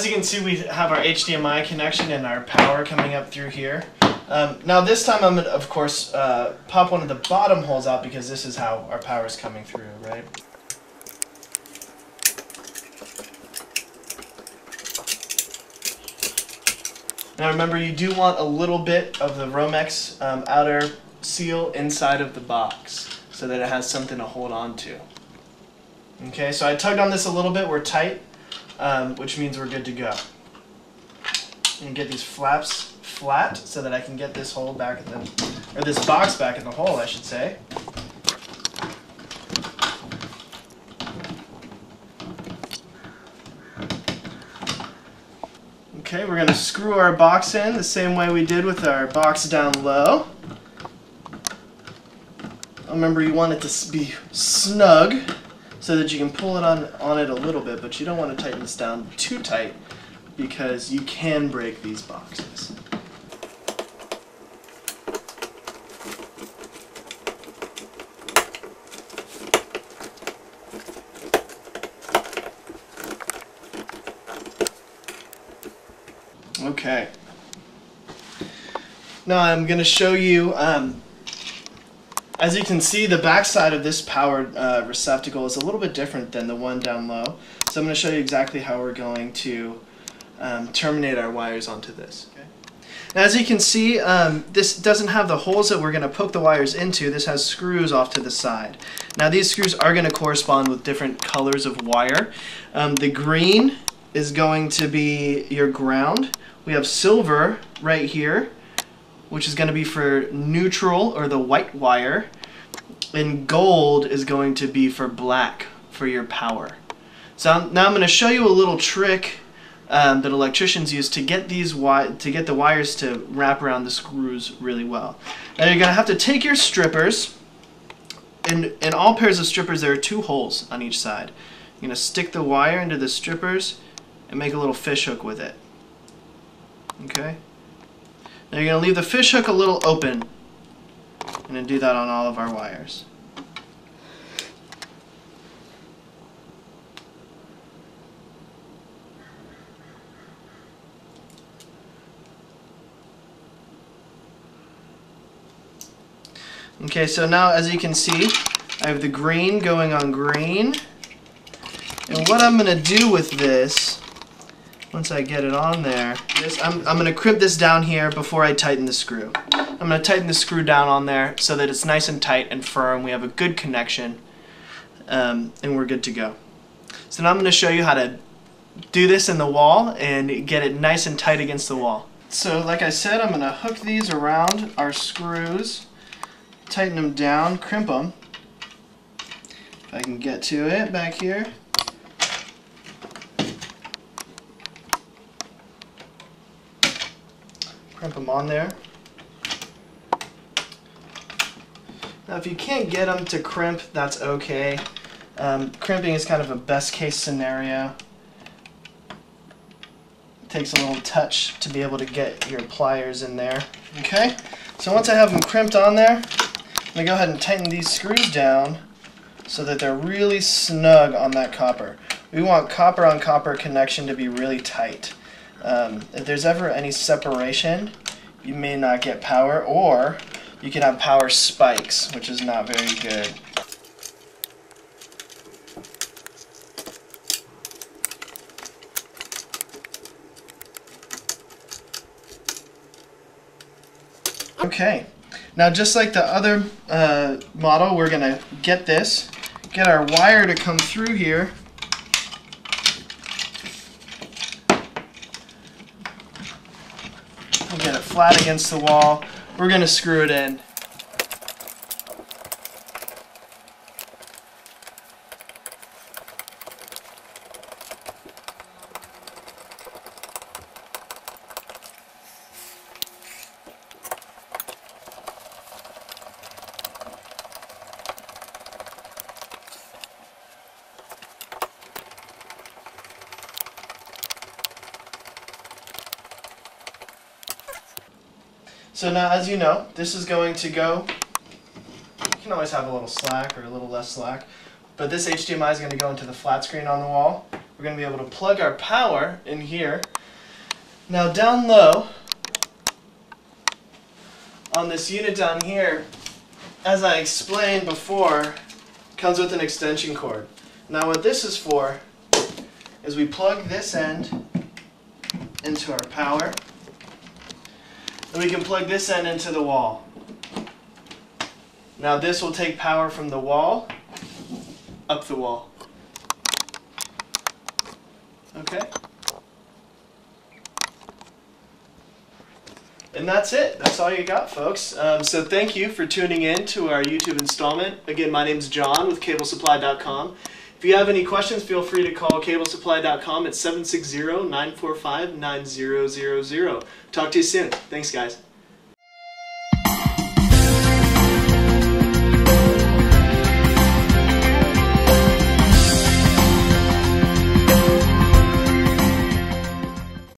As you can see, we have our HDMI connection and our power coming up through here. Now this time I'm going to, of course, pop one of the bottom holes out because this is how our power is coming through, right? Now remember, you do want a little bit of the Romex outer seal inside of the box so that it has something to hold on to. Okay, so I tugged on this a little bit, we're tight, which means we're good to go. And get these flaps flat so that I can get this hole back in the, or this box back in the hole, I should say. Okay, we're going to screw our box in the same way we did with our box down low. Remember, you want it to be snug so that you can pull it on it a little bit, but you don't want to tighten this down too tight because you can break these boxes. Okay. Now I'm going to show you, as you can see, the back side of this power receptacle is a little bit different than the one down low. So I'm going to show you exactly how we're going to terminate our wires onto this. Okay. Now as you can see, this doesn't have the holes that we're going to poke the wires into. This has screws off to the side. Now these screws are going to correspond with different colors of wire. The green is going to be your ground. We have silver right here, which is going to be for neutral or the white wire, and gold is going to be for black for your power. So now I'm going to show you a little trick that electricians use to get these the wires to wrap around the screws really well. Now you're going to have to take your strippers, and in all pairs of strippers there are 2 holes on each side. You're going to stick the wire into the strippers and make a little fish hook with it. Okay? Now you're going to leave the fish hook a little open. I'm going to do that on all of our wires. Okay, so now as you can see, I have the green going on green. And what I'm going to do with this, once I get it on there, I'm going to crimp this down here before I tighten the screw. I'm going to tighten the screw down on there so that it's nice and tight and firm. We have a good connection, and we're good to go. So now I'm going to show you how to do this in the wall and get it nice and tight against the wall. So like I said, I'm going to hook these around our screws, tighten them down, crimp them. If I can get to it back here. Crimp them on there. Now if you can't get them to crimp, that's okay. Crimping is kind of a best case scenario. It takes a little touch to be able to get your pliers in there. Okay, so once I have them crimped on there, I'm going to go ahead and tighten these screws down so that they're really snug on that copper. We want copper on copper connection to be really tight. If there's ever any separation, you may not get power, or you can have power spikes, which is not very good. Okay, now just like the other model, we're going to get our wire to come through here. Get it flat against the wall. We're going to screw it in. So now, as you know, this is going to go, you can always have a little slack or a little less slack, but this HDMI is going to go into the flat screen on the wall. we're going to be able to plug our power in here. Now down low, on this unit down here, as I explained before, comes with an extension cord. Now what this is for is we plug this end into our power, and we can plug this end into the wall. Now this will take power from the wall up the wall. Okay? And that's it. That's all you got, folks. So thank you for tuning in to our YouTube installment. Again, my name's John with CableSupply.com. If you have any questions, feel free to call CableSupply.com at 760-945-9000. Talk to you soon. Thanks, guys.